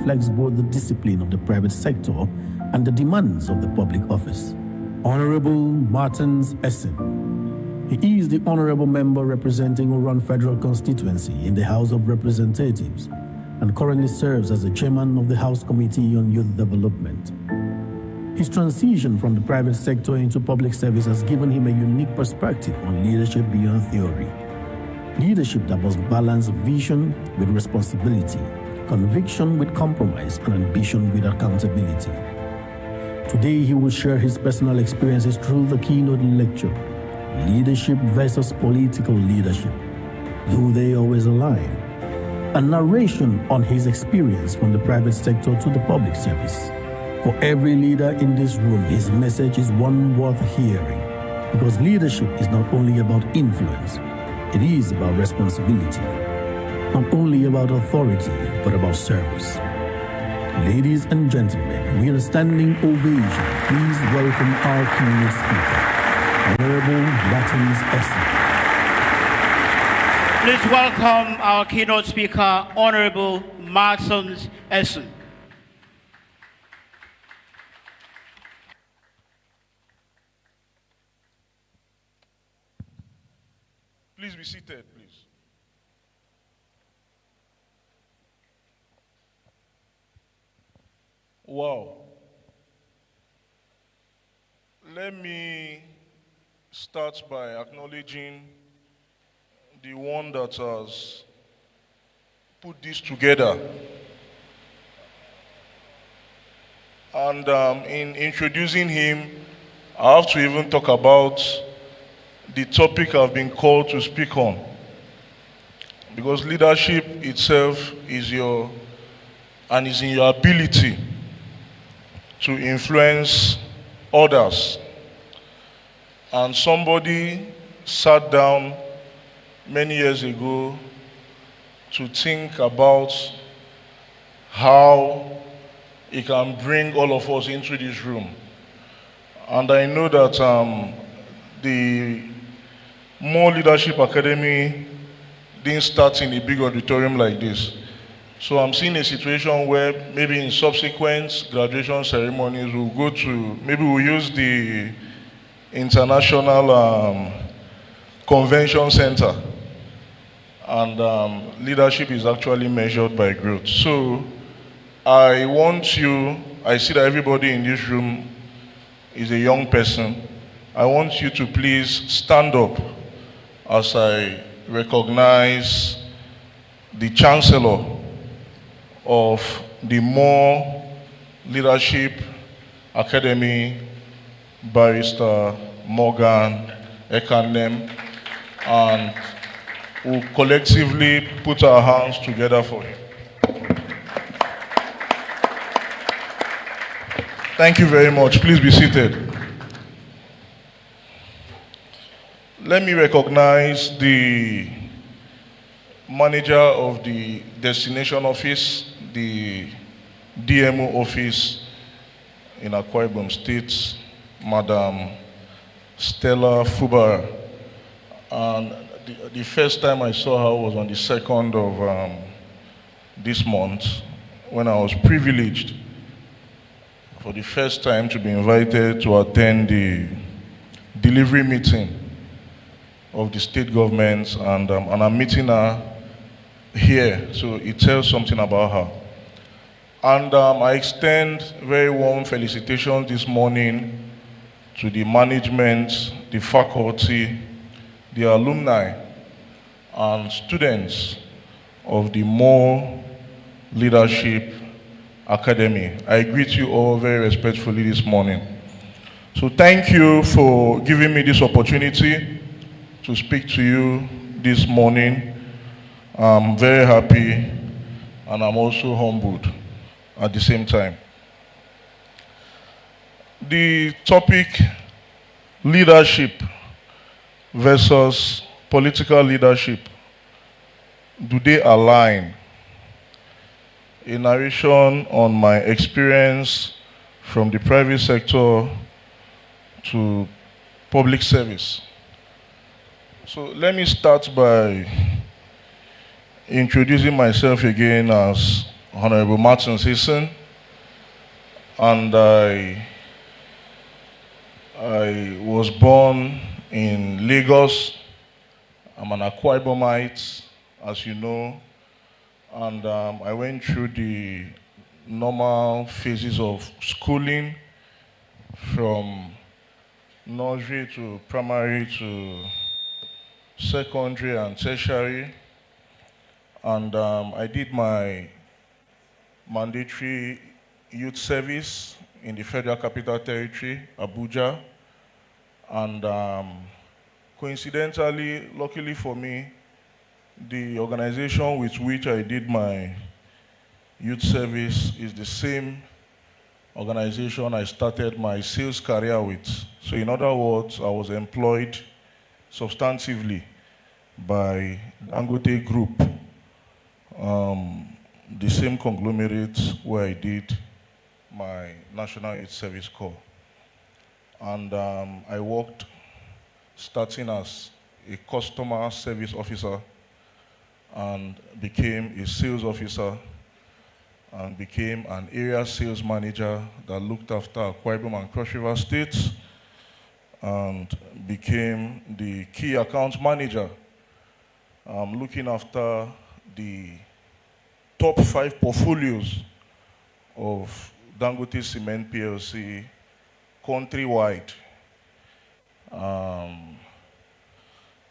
reflects both the discipline of the private sector and the demands of the public office. Honorable Martins Esin. He is the honorable member representing Oran Federal Constituency in the House of Representatives and currently serves as the chairman of the House Committee on Youth Development. His transition from the private sector into public service has given him a unique perspective on leadership beyond theory. Leadership that must balance vision with responsibility, conviction with compromise, and ambition with accountability. Today, he will share his personal experiences through the keynote lecture, Leadership versus Political Leadership, Do They Always Align? A narration on his experience from the private sector to the public service. For every leader in this room, his message is one worth hearing, because leadership is not only about influence, it is about responsibility, not only about authority, but about service. Ladies and gentlemen, with a standing ovation, please welcome our keynote speaker, Honorable Martins Esin. Please welcome our keynote speaker, Honorable Martins Esin. Please be seated, please. Wow. Let me start by acknowledging the one that has put this together. And in introducing him, I have to even talk about the topic I've been called to speak on. Because leadership itself is in your ability to influence others. And somebody sat down many years ago to think about how he can bring all of us into this room. And I know that the More Leadership Academy didn't start in a big auditorium like this. So I'm seeing a situation where maybe in subsequent graduation ceremonies we'll use the International Convention Center. And leadership is actually measured by growth. So I see that everybody in this room is a young person. I want you to please stand up as I recognize the Chancellor of the More Leadership Academy, Barrister Morgan Ekanem, and we'll collectively put our hands together for him. Thank you very much. Please be seated. Let me recognize the manager of the destination office, the DMO office in Akwa Ibom State, Madam Stella Fubar. And the first time I saw her was on the 2nd of this month, when I was privileged for the first time to be invited to attend the delivery meeting of the state governments, and I'm meeting her here, so it tells something about her. And I extend very warm felicitations this morning to the management, the faculty, the alumni, and students of the More Leadership Academy. I greet you all very respectfully this morning. So thank you for giving me this opportunity to speak to you this morning. I'm very happy, and I'm also humbled at the same time. The topic, leadership versus political leadership, do they align? A narration on my experience from the private sector to public service. So let me start by introducing myself again as Honorable Martin Esin, and I was born in Lagos. I'm an Akwa Ibomite, as you know, and I went through the normal phases of schooling from nursery to primary to secondary and tertiary, and I did my mandatory youth service in the Federal Capital Territory, Abuja, and coincidentally, luckily for me, the organization with which I did my youth service is the same organization I started my sales career with. So in other words, I was employed substantively by Dangote Group, the same conglomerate where I did my National Youth Service Corps. And I worked starting as a customer service officer and became a sales officer and became an area sales manager that looked after Akwa Ibom and Cross River states and became the key account manager, looking after the top 5 portfolios of Dangote Cement PLC countrywide.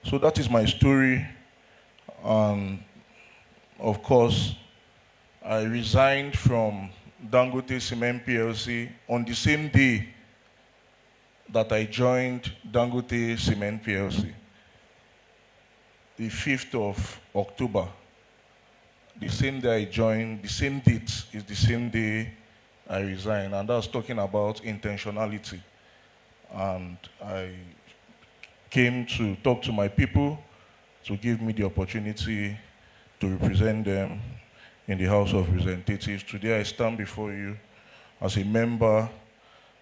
So that is my story, and of course, I resigned from Dangote Cement PLC on the same day that I joined Dangote Cement PLC, the 5th of October. The same day I joined, the same date is the same day I resigned, and that's talking about intentionality. And I came to talk to my people to give me the opportunity to represent them in the House of Representatives. Today I stand before you as a member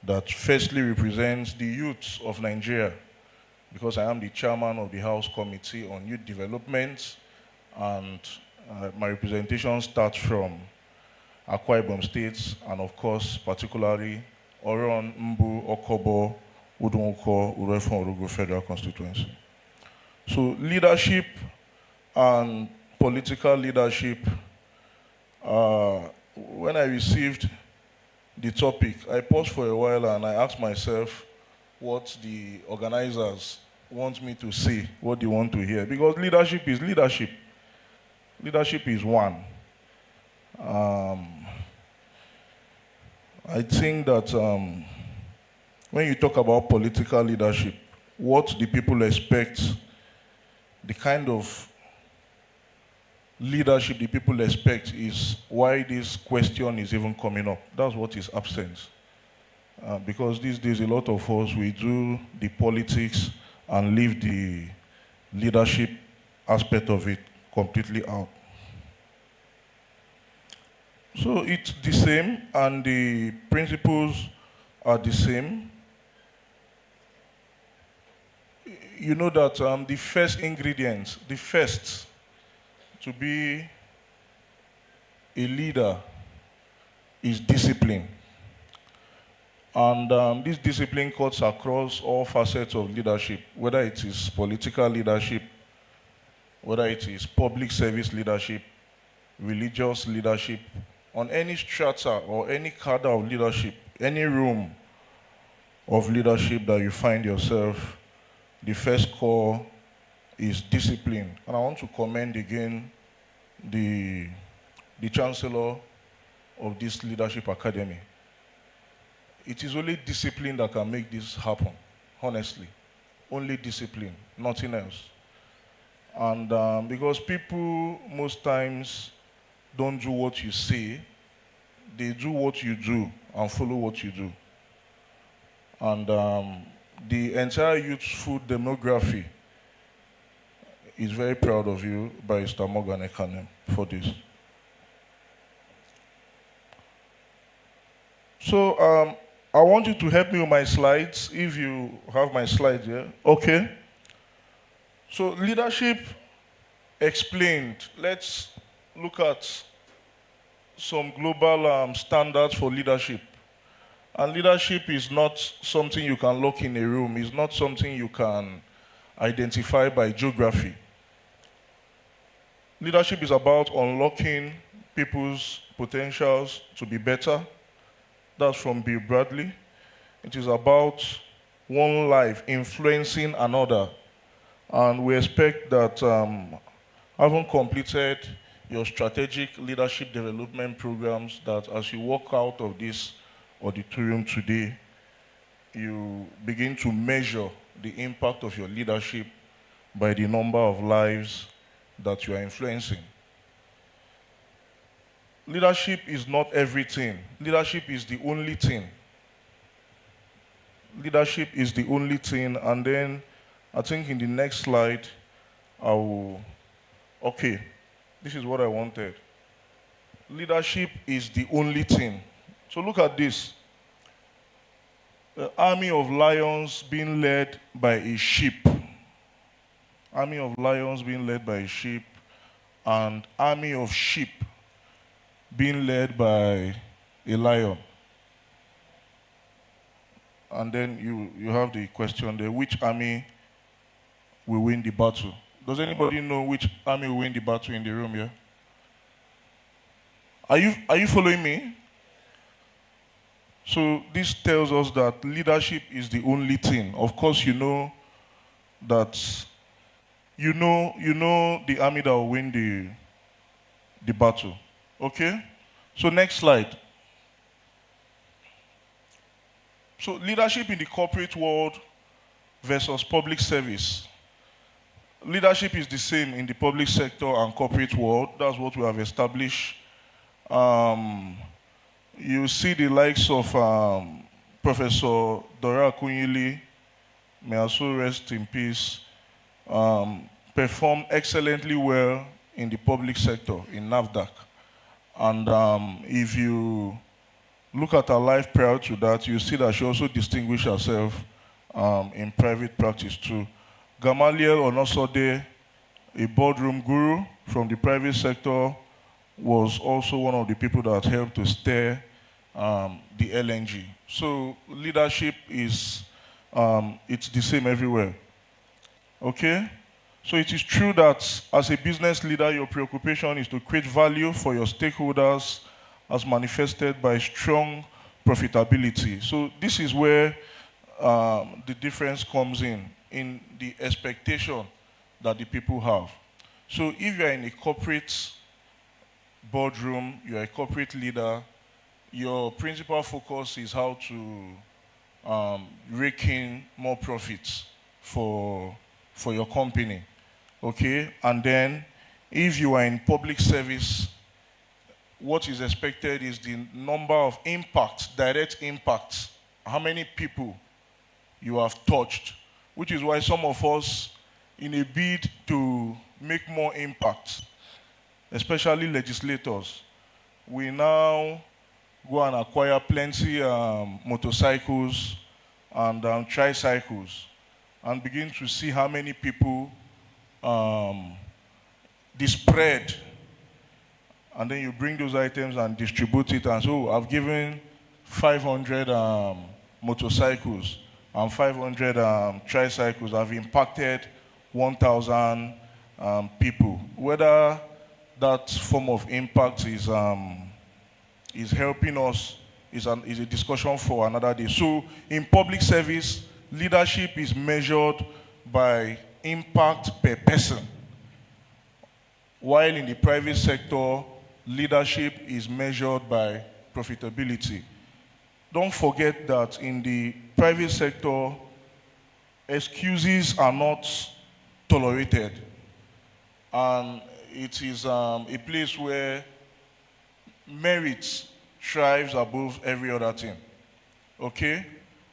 that firstly represents the youths of Nigeria, because I am the chairman of the House Committee on Youth Development, and my representation starts from Akwa Ibom State, and of course, particularly Oron, Mbu, Okobo, Udunko, Urefon, Orugo Federal Constituency. So leadership and political leadership, when I received the topic, I paused for a while and I asked myself what the organizers want me to say, what they want to hear. Because leadership is leadership. Leadership is one. I think that when you talk about political leadership, what the people expect, the kind of leadership the people expect is why this question is even coming up. That's what is absent. Because these days, a lot of us, we do the politics and leave the leadership aspect of it completely out. So it's the same, and the principles are the same. You know that the first ingredient, the first to be a leader is discipline. And this discipline cuts across all facets of leadership, whether it is political leadership, whether it is public service leadership, religious leadership, on any strata or any cadre of leadership, any room of leadership that you find yourself, the first core is discipline. And I want to commend again the chancellor of this leadership academy. It is only discipline that can make this happen, honestly. Only discipline, nothing else. And because people most times don't do what you say, they do what you do and follow what you do. And the entire youthful demography is very proud of you, Barrister Morgan Ekanem, for this. So I want you to help me with my slides, if you have my slides here. Okay. So leadership explained. Let's look at some global standards for leadership. And leadership is not something you can lock in a room. It's not something you can identify by geography. Leadership is about unlocking people's potentials to be better. That's from Bill Bradley. It is about one life influencing another. And we expect that having completed your strategic leadership development programs, that as you walk out of this auditorium today, you begin to measure the impact of your leadership by the number of lives that you are influencing. Leadership is not everything. Leadership is the only thing. Leadership is the only thing. And then I think in the next slide, okay, this is what I wanted. Leadership is the only thing. So look at this. The army of lions being led by a sheep. Army of lions being led by a sheep, and army of sheep being led by a lion. And then you have the question there, which army will win the battle? Does anybody know which army will win the battle in the room here? Are you following me? So this tells us that leadership is the only thing. Of course, you know that you know the army that will win the battle. Okay? So next slide. So leadership in the corporate world versus public service. Leadership is the same in the public sector and corporate world. That's what we have established. You see the likes of Professor Dora Akunyili, may also rest in peace, performed excellently well in the public sector, in NAFDAC. And if you look at her life prior to that, you see that she also distinguished herself in private practice too. Gamaliel Onosode, a boardroom guru from the private sector, was also one of the people that helped to steer the LNG. So leadership is, it's the same everywhere. Okay? So it is true that as a business leader, your preoccupation is to create value for your stakeholders as manifested by strong profitability. So this is where the difference comes in the expectation that the people have. So if you're in a corporate boardroom, you're a corporate leader, your principal focus is how to rake in more profits for your company, okay? And then if you are in public service, what is expected is the number of impacts, direct impacts, how many people you have touched, which is why some of us, in a bid to make more impact, especially legislators, we now go and acquire plenty motorcycles and tricycles and begin to see how many people the spread. And then you bring those items and distribute it and so I've given 500 motorcycles and 500 tricycles. I've impacted 1,000 people. Whether that form of impact is helping us is a discussion for another day. So in public service, leadership is measured by impact per person, while in the private sector, leadership is measured by profitability. Don't forget that in the private sector, excuses are not tolerated. And it is a place where merit thrives above every other thing. Okay?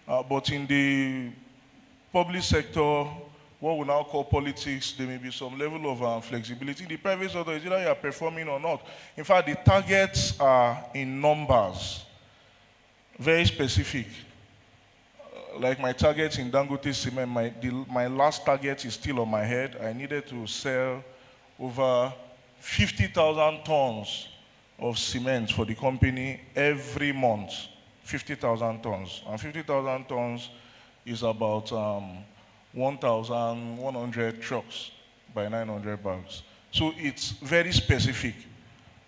But in the public sector, what we now call politics, there may be some level of flexibility. In the private sector, it's either you are performing or not. In fact, the targets are in numbers, very specific. Like my targets in Dangote Cement, my last target is still on my head. I needed to sell over 50,000 tons of cement for the company every month, 50,000 tons. And 50,000 tons is about 1,100 trucks by 900 bags. So it's very specific.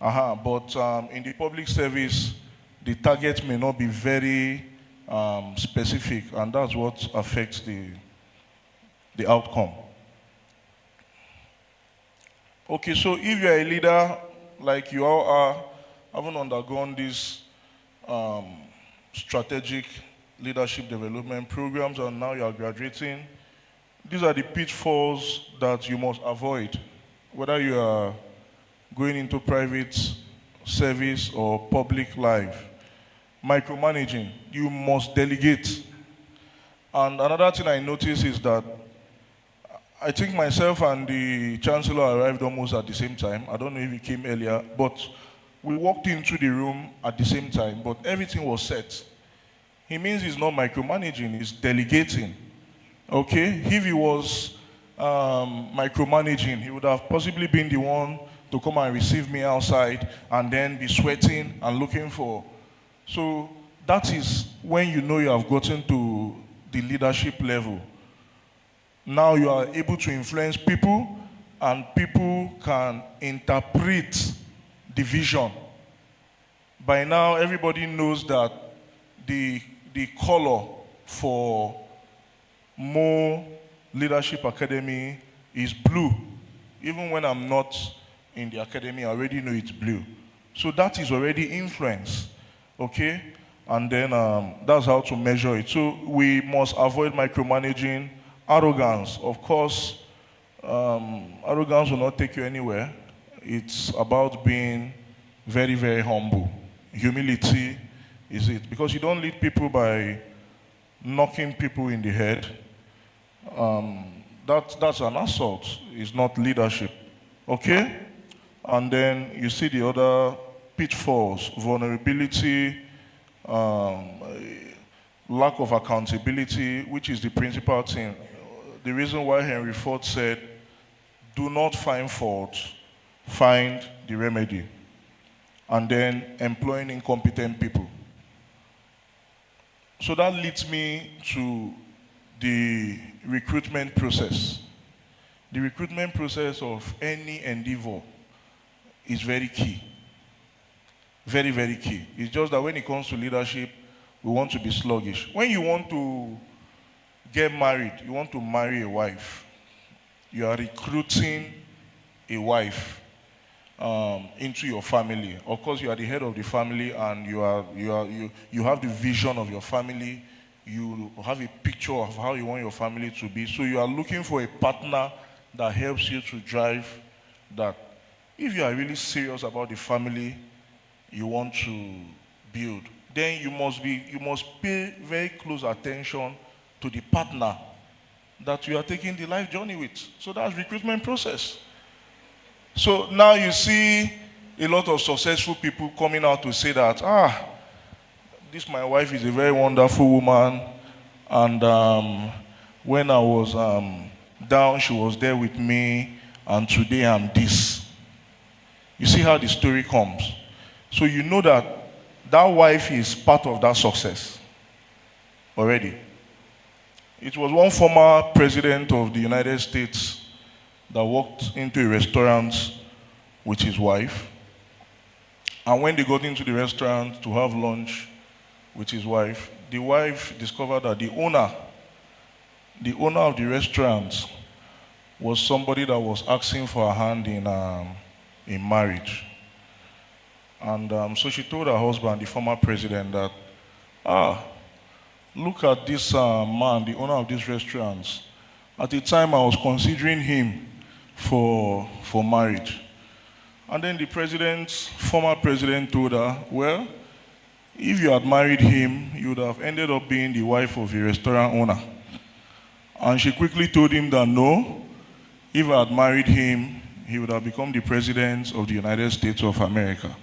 But in the public service, the target may not be very specific, and that's what affects the outcome. Okay, so if you're a leader, like you all are, having undergone these strategic leadership development programs, and now you are graduating, these are the pitfalls that you must avoid, whether you are going into private service or public life. Micromanaging, you must delegate. And another thing I noticed is that I think myself and the chancellor arrived almost at the same time. I don't know if he came earlier, but we walked into the room at the same time, but everything was set. He means he's not micromanaging, he's delegating. Okay? If he was micromanaging, he would have possibly been the one to come and receive me outside and then be sweating and looking for. So that is when you know you have gotten to the leadership level. Now you are able to influence people, and people can interpret the vision. By now, everybody knows that the color for Mo Leadership Academy is blue. Even when I'm not in the academy, I already know it's blue. So that is already influence, okay? And then that's how to measure it. So we must avoid micromanaging. Arrogance, of course, arrogance will not take you anywhere. It's about being very, very humble. Humility is it. Because you don't lead people by knocking people in the head. That's an assault. It's not leadership. Okay? And then you see the other pitfalls: vulnerability, lack of accountability, which is the principal thing. The reason why Henry Ford said, do not find fault, find the remedy. And then employing incompetent people. So that leads me to the recruitment process. The recruitment process of any endeavor is very key. Very, very key. It's just that when it comes to leadership, we want to be sluggish. When you want to get married, you want to marry a wife, you are recruiting a wife into your family. Of course, you are the head of the family, and you have the vision of your family. You have a picture of how you want your family to be. So you are looking for a partner that helps you to drive that. If you are really serious about the family you want to build, then you must pay very close attention to the partner that you are taking the life journey with. So that's recruitment process. So now you see a lot of successful people coming out to say that, this my wife is a very wonderful woman, and when I was down, she was there with me, and today I'm this. You see how the story comes. So you know that that wife is part of that success already. It was one former president of the United States that walked into a restaurant with his wife. And when they got into the restaurant to have lunch with his wife, the wife discovered that the owner of the restaurant was somebody that was asking for her hand in marriage. And so she told her husband, the former president, that, look at this man, the owner of this restaurant. At the time, I was considering him for marriage. And then the former president told her, well, if you had married him, you would have ended up being the wife of a restaurant owner. And she quickly told him that no, if I had married him, he would have become the president of the United States of America.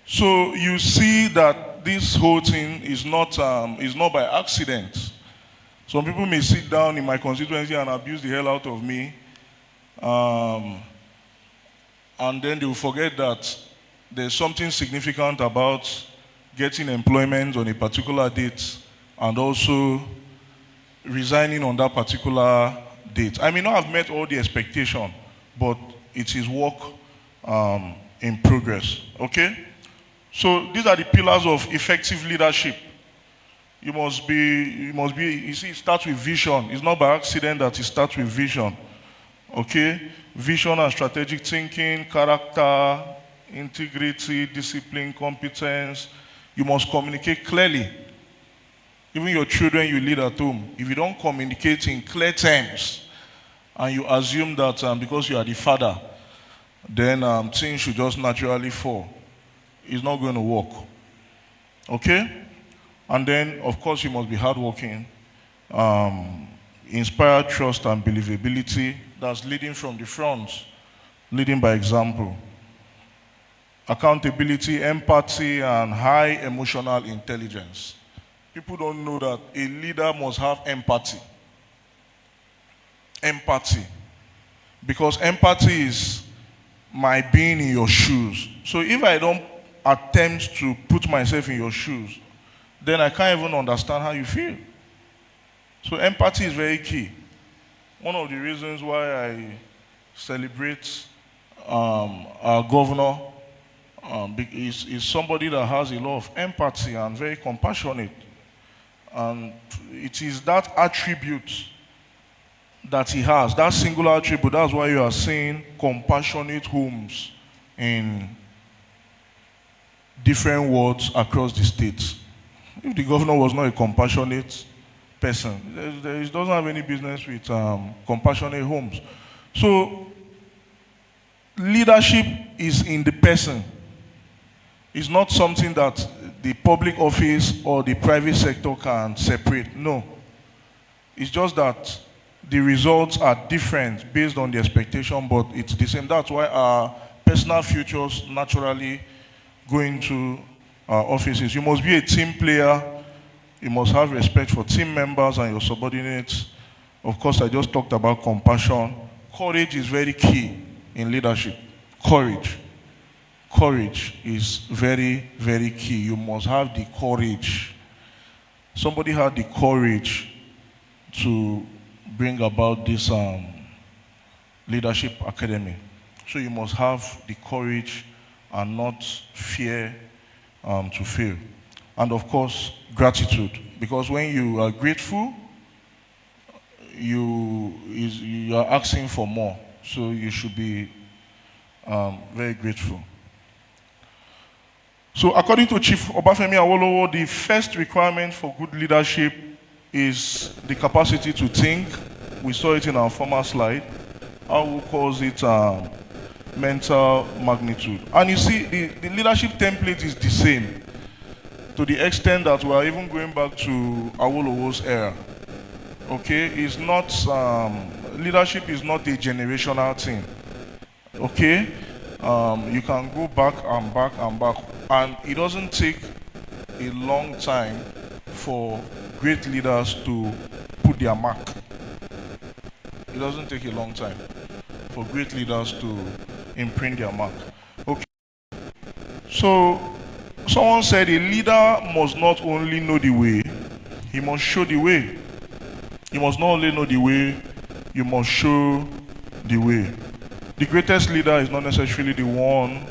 So you see that this whole thing is not by accident. Some people may sit down in my constituency and abuse the hell out of me, and then they will forget that there's something significant about getting employment on a particular date and also resigning on that particular date. I may not have met all the expectation, but it is work in progress. Okay? So these are the pillars of effective leadership. You see, it starts with vision. It's not by accident that it starts with vision. Okay? Vision and strategic thinking, character, integrity, discipline, competence. You must communicate clearly. Even your children you lead at home, if you don't communicate in clear terms, and you assume that because you are the father, then things should just naturally fall, it's not going to work. Okay? And then, of course, you must be hardworking, inspire trust and believability. That's leading from the front, leading by example. Accountability, empathy, and high emotional intelligence. People don't know that a leader must have empathy. Empathy. Because empathy is my being in your shoes. So if I don't attempt to put myself in your shoes, then I can't even understand how you feel. So empathy is very key. One of the reasons why I celebrate our governor is somebody that has a lot of empathy and very compassionate. And it is that attribute that he has, that singular attribute. That's why you are seeing compassionate homes in different wards across the states. If the governor was not a compassionate person, he doesn't have any business with compassionate homes. So leadership is in the person. It's not something that the public office or the private sector can separate. No. It's just that the results are different based on the expectation, but it's the same. That's why our personal futures naturally go into our offices. You must be a team player. You must have respect for team members and your subordinates. Of course, I just talked about compassion. Courage is very key in leadership. Courage. Courage is very, very key. You must have the courage. Somebody had the courage to bring about this leadership academy. So you must have the courage and not fear to fail. And of course, gratitude. Because when you are grateful, you are asking for more. So you should be very grateful. So according to Chief Obafemi Awolowo, the first requirement for good leadership is the capacity to think. We saw it in our former slide. Awu calls it mental magnitude. And you see, the leadership template is the same, to the extent that we are even going back to Awolowo's era. Okay, it's not, leadership is not a generational thing. Okay, you can go back and back and back, and it doesn't take a long time for great leaders to put their mark. It doesn't take a long time for great leaders to imprint their mark. Okay. So, someone said a leader must not only know the way, he must show the way. You must not only know the way, you must show the way. The greatest leader is not necessarily the one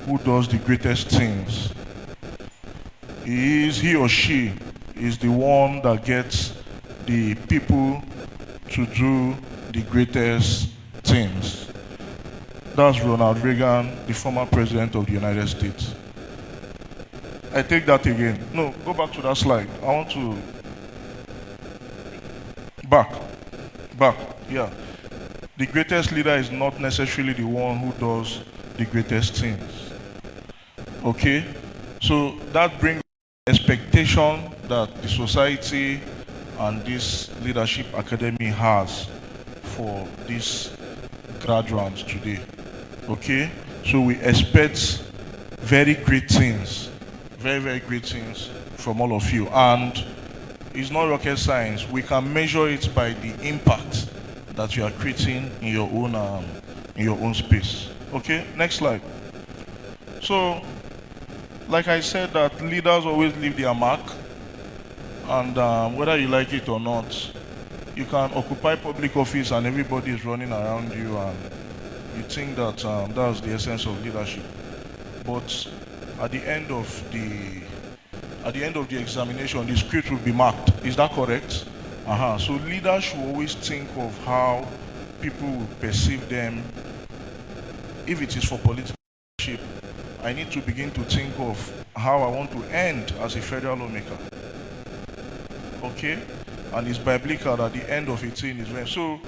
who does the greatest things. He or she is the one that gets the people to do the greatest things. That's Ronald Reagan, the former president of the United States. I take that again. No, go back to that slide. I want to... Back, yeah. The greatest leader is not necessarily the one who does the greatest things. Okay? So that brings expectation that the society and this leadership academy has for these graduates today. Okay? So we expect very great things, very, very great things from all of you. And it's not rocket science. We can measure it by the impact that you are creating in your own space. Okay, next slide. So, like I said, that leaders always leave their mark, and whether you like it or not, you can occupy public office and everybody is running around you, and you think that that's the essence of leadership. But at the end of the examination, the script will be marked. Is that correct? So leaders should always think of how people will perceive them. If it is for political leadership, I need to begin to think of how I want to end as a federal lawmaker. Okay? And it's biblical that the end of a thing is when. So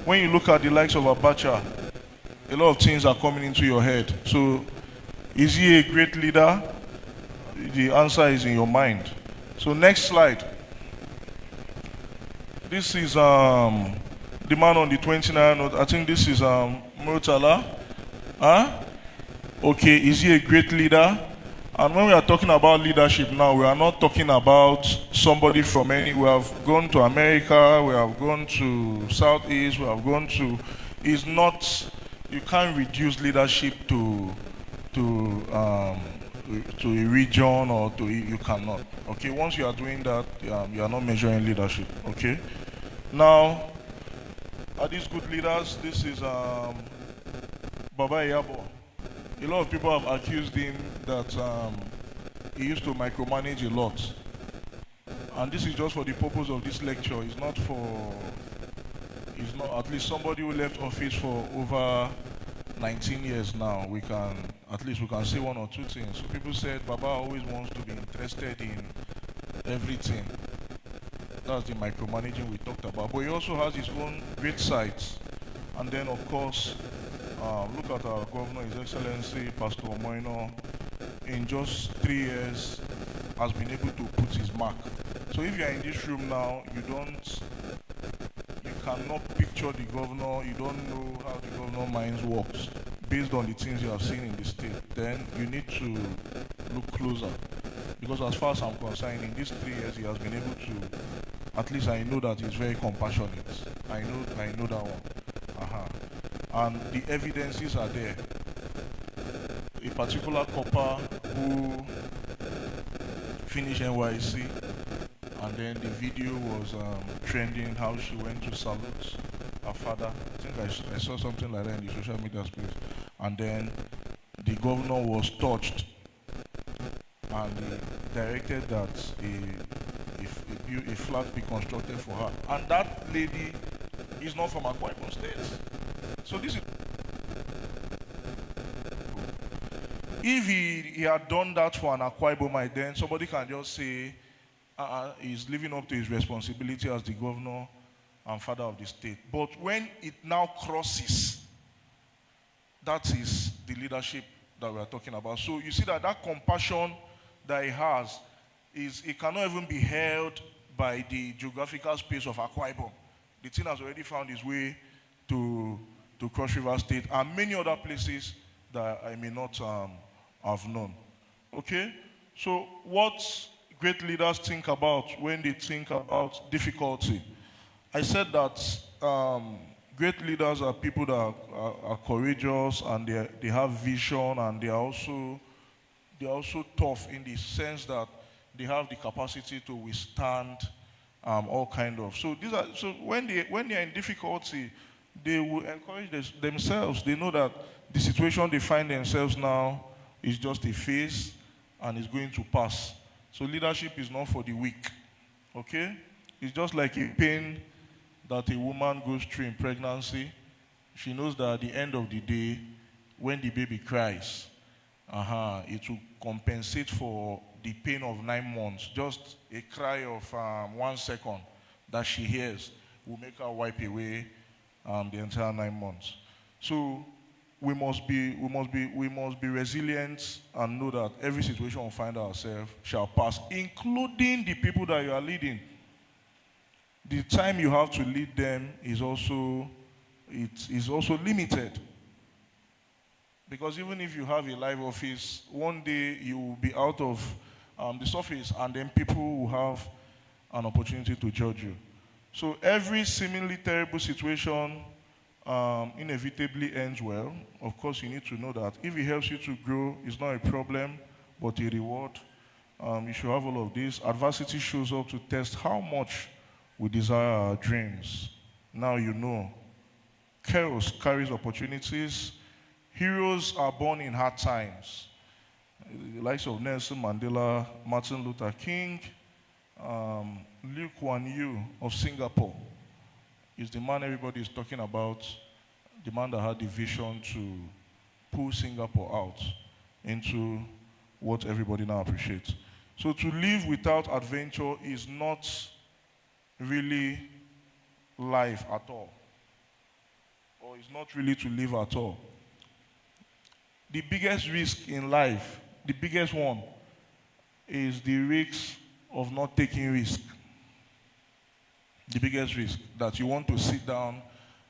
when you look at the likes of Abacha, a lot of things are coming into your head. So is he a great leader? The answer is in your mind. So next slide. This is the man on the 29 note. I think this is Murtala. Okay, is he a great leader? And when we are talking about leadership now, we are not talking about somebody from any. We have gone to America, we have gone to Southeast, we have gone to. It's not. You can't reduce leadership to a region or to. You cannot. Okay, once you are doing that, you are not measuring leadership. Okay. Now, are these good leaders? This is Baba Yabo. A lot of people have accused him that he used to micromanage a lot. And this is just for the purpose of this lecture. It's not, at least somebody who left office for over 19 years now. We can say one or two things. So people said Baba always wants to be interested in everything. That's the micromanaging we talked about. But he also has his own great sides. And then, of course, look at our governor, His Excellency, Pastor Moino, in just 3 years, has been able to put his mark. So if you are in this room now, you cannot picture the governor, you don't know how the governor minds works, based on the things you have seen in the state, then you need to look closer. Because as far as I'm concerned, in these 3 years, he has been able to, at least I know that he's very compassionate. I know that one. And the evidences are there. A particular copper who finished NYC, and then the video was trending, how she went to salute her father. I think I saw something like that in the social media space. And then the governor was touched, and he directed that a flat be constructed for her. And that lady is not from Akwa Ibom State. So this is, if he had done that for an Akwa Ibomite, then somebody can just say he's living up to his responsibility as the governor and father of the state. But when it now crosses, that is the leadership that we are talking about. So you see that compassion that he has it cannot even be held by the geographical space of Akwa Ibom. The thing has already found its way to Cross River State and many other places that I may not have known. Okay? So what great leaders think about when they think about difficulty? I said that great leaders are people that are courageous, and they have vision, and they are also tough in the sense that they have the capacity to withstand all kind of. So when they are in difficulty, they will encourage themselves. They know that the situation they find themselves now is just a phase and is going to pass. So leadership is not for the weak. Okay? It's just like a pain that a woman goes through in pregnancy. She knows that at the end of the day, when the baby cries, it will compensate for the pain of 9 months. Just a cry of 1 second that she hears will make her wipe away the entire 9 months. So we must be resilient and know that every situation we find ourselves shall pass, including the people that you are leading. The time you have to lead them is also limited. Because even if you have a live office, one day you will be out of the surface, and then people will have an opportunity to judge you. So every seemingly terrible situation inevitably ends well. Of course, you need to know that if it helps you to grow, it's not a problem, but a reward. You should have all of this. Adversity shows up to test how much we desire our dreams. Now you know. Chaos carries opportunities. Heroes are born in hard times. The likes of Nelson Mandela, Martin Luther King, Lee Kuan Yew of Singapore is the man everybody is talking about, the man that had the vision to pull Singapore out into what everybody now appreciates. So to live without adventure is not really life at all, or it's not really to live at all. The biggest risk in life, the biggest one, is the risk of not taking risk. The biggest risk, that you want to sit down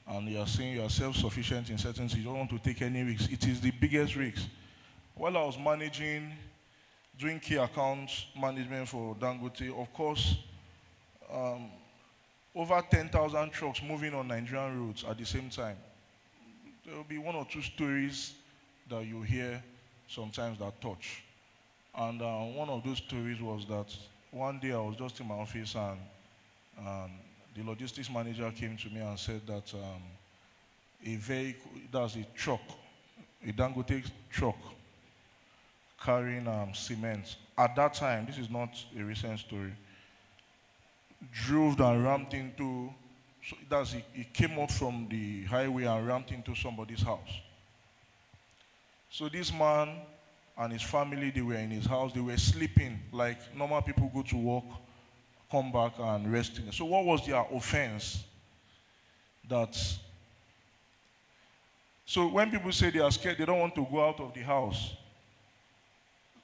and you are saying you are self-sufficient in certain things, you don't want to take any risks. It is the biggest risk. While I was doing key accounts management for Dangote, of course, over 10,000 trucks moving on Nigerian roads at the same time. There will be one or two stories that you hear sometimes that touch. And one of those stories was that one day I was just in my office and the logistics manager came to me and said that a vehicle, that's a truck, a Dangote truck carrying cement. At that time, this is not a recent story, drove and rammed into, so it came up from the highway and rammed into somebody's house. So this man and his family, they were in his house, they were sleeping like normal people go to work, come back and rest. So what was their offense? So when people say they are scared, they don't want to go out of the house,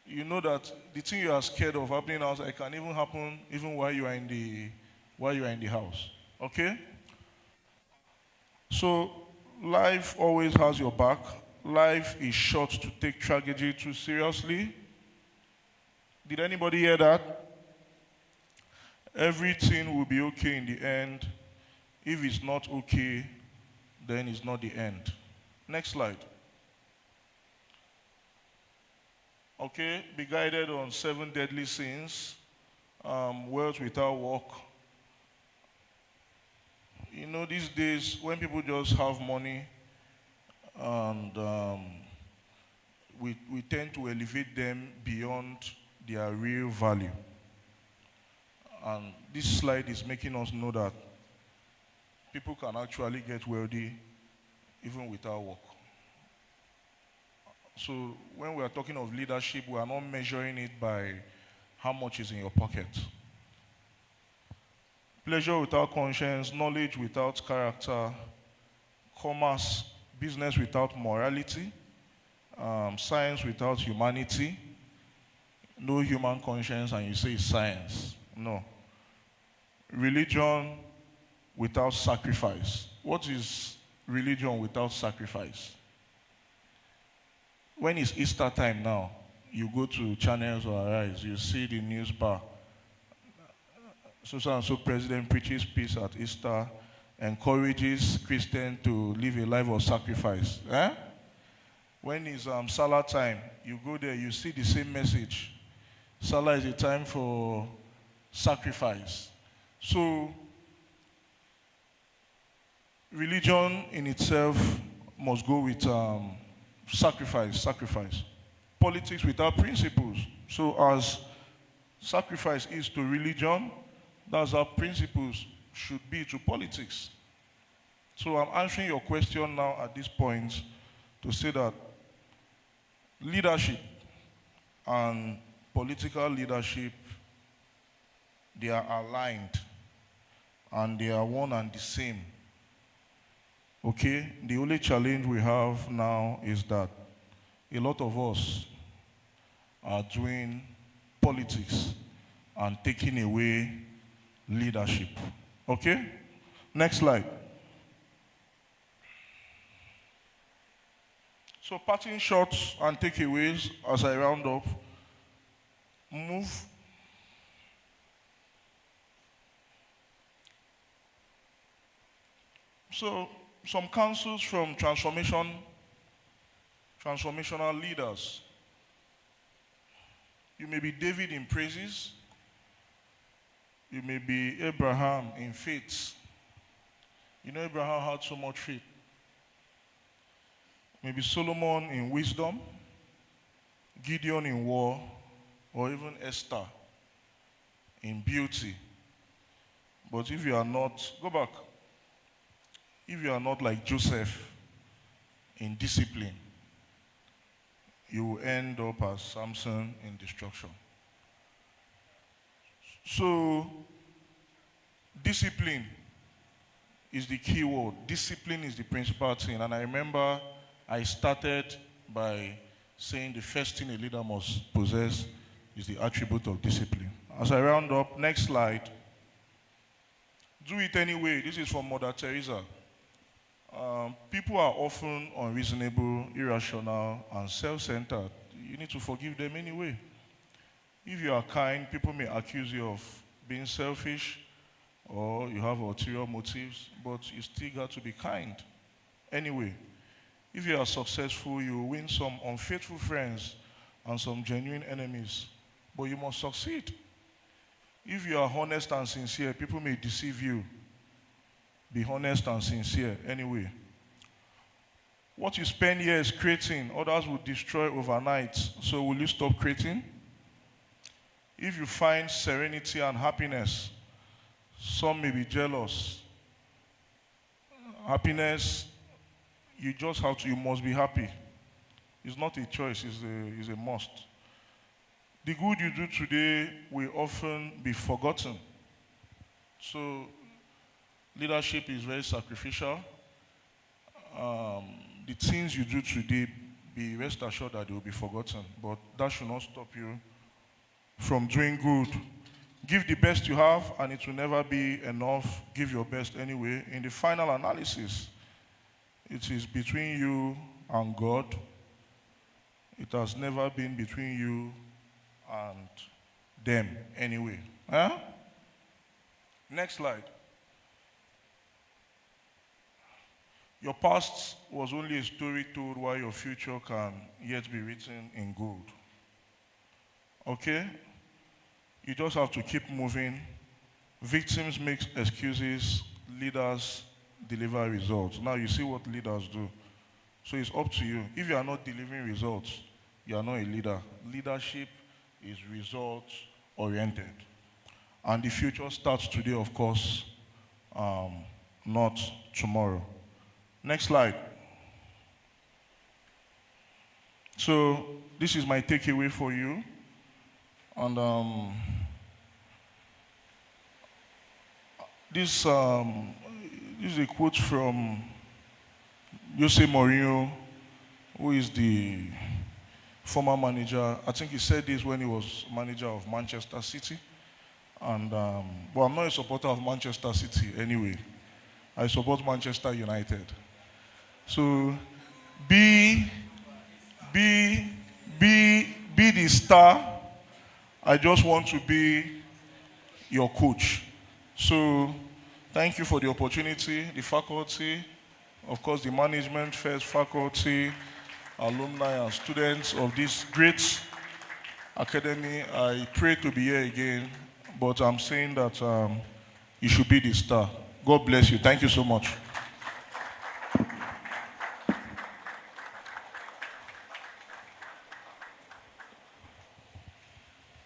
you know that the thing you are scared of happening outside can even happen even while you are in the house. Okay? So life always has your back. Life is short to take tragedy too seriously. Did anybody hear that? Everything will be okay in the end. If it's not okay, then it's not the end. Next slide. Okay, be guided on 7 deadly sins, wealth without work. You know, these days, when people just have money, and we tend to elevate them beyond their real value. And this slide is making us know that people can actually get wealthy even without work. So when we are talking of leadership, we are not measuring it by how much is in your pocket. Pleasure without conscience, knowledge without character, commerce, business without morality, science without humanity, no human conscience and you say it's science. No. Religion without sacrifice. What is religion without sacrifice? When it's Easter time now, you go to channels or Arise, you see the news bar. So and so president preaches peace at Easter, encourages Christians to live a life of sacrifice. When it's Salah time, you go there, you see the same message. Salah is a time for sacrifice. So, religion in itself must go with sacrifice. Politics without principles. So as sacrifice is to religion, that's how principles should be to politics. So I'm answering your question now at this point to say that leadership and political leadership, they are aligned and they are one and the same. Okay? The only challenge we have now is that a lot of us are doing politics and taking away leadership. Okay? Next slide. So parting shots and takeaways as I round up. Move. So some counsels from transformational leaders. You may be David in praises. You may be Abraham in faith. You know, Abraham had so much faith. Maybe Solomon in wisdom, Gideon in war, or even Esther in beauty. But if you are not, go back. If you are not like Joseph in discipline, you will end up as Samson in destruction. So, discipline is the key word. Discipline is the principal thing. And I remember I started by saying the first thing a leader must possess is the attribute of discipline. As I round up, next slide. Do it anyway. This is from Mother Teresa. People are often unreasonable, irrational, and self-centered. You need to forgive them anyway. If you are kind, people may accuse you of being selfish or you have ulterior motives, but you still got to be kind. Anyway, if you are successful, you will win some unfaithful friends and some genuine enemies, but you must succeed. If you are honest and sincere, people may deceive you. Be honest and sincere anyway. What you spend years creating, others will destroy overnight. So will you stop creating? If you find serenity and happiness, some may be jealous. Happiness, you just have to, you must be happy. It's not a choice, it's a must. The good you do today will often be forgotten. So leadership is very sacrificial. The things you do today, be rest assured that they will be forgotten. But that should not stop you from doing good. Give the best you have, and it will never be enough. Give your best anyway. In the final analysis, it is between you and God. It has never been between you and them anyway. Huh? Next slide. Your past was only a story told while your future can yet be written in gold. Okay? You just have to keep moving. Victims make excuses, leaders deliver results. Now you see what leaders do. So it's up to you. If you are not delivering results, you are not a leader. Leadership is results-oriented. And the future starts today, of course, not tomorrow. Next slide. So this is my takeaway for you. And this is a quote from Jose Mourinho, who is the former manager. I think he said this when he was manager of Manchester City. And but I'm not a supporter of Manchester City anyway. I support Manchester United. So be the star. I just want to be your coach. So thank you for the opportunity, the faculty, of course the management, first faculty, alumni and students of this great academy. I pray to be here again, but I'm saying that you should be the star. God bless you. Thank you so much.